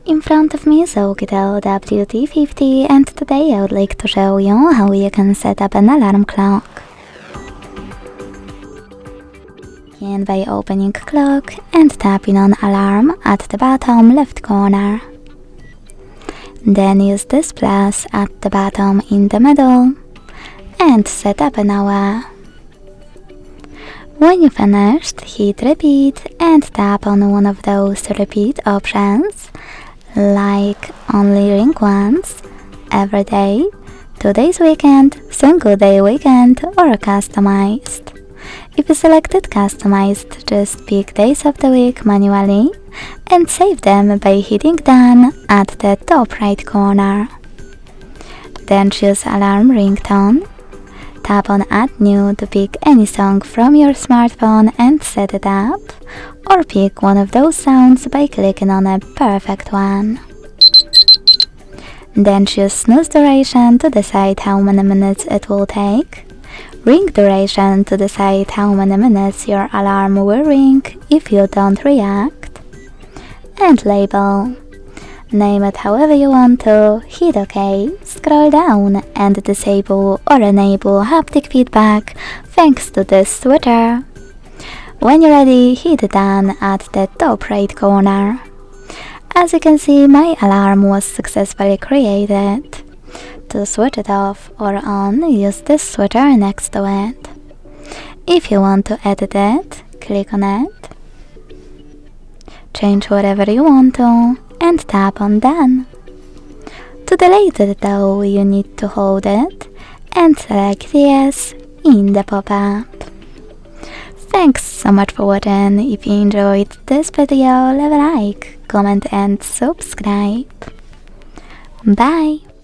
In front of me is OUKITEL WP50, and today I would like to show you how you can set up an alarm clock. Begin by opening clock and tapping on alarm at the bottom left corner. Then use this plus at the bottom in the middle and set up an hour. When you finished, hit repeat and tap on one of those repeat options like only ring once, every day, 2 days weekend, single day weekend, or customized. If you selected customized, just pick days of the week manually and save them by hitting done at the top right corner. Then choose alarm ringtone. Tap on add new to pick any song from your smartphone and set it up, or pick one of those sounds by clicking on a perfect one. Then choose snooze duration to decide how many minutes it will take, ring duration to decide how many minutes your alarm will ring if you don't react, and label. Name it however you want to, hit OK, scroll down and disable or enable haptic feedback thanks to this switcher. When you're ready, hit done at the top right corner. As you can see, my alarm was successfully created. To switch it off or on, use this switcher next to it. If you want to edit it, click on it, change whatever you want to, and tap on done. To delete it though, you need to hold it and select yes in the pop-up. Thanks so much for watching. If you enjoyed this video, leave a like, comment and subscribe. Bye!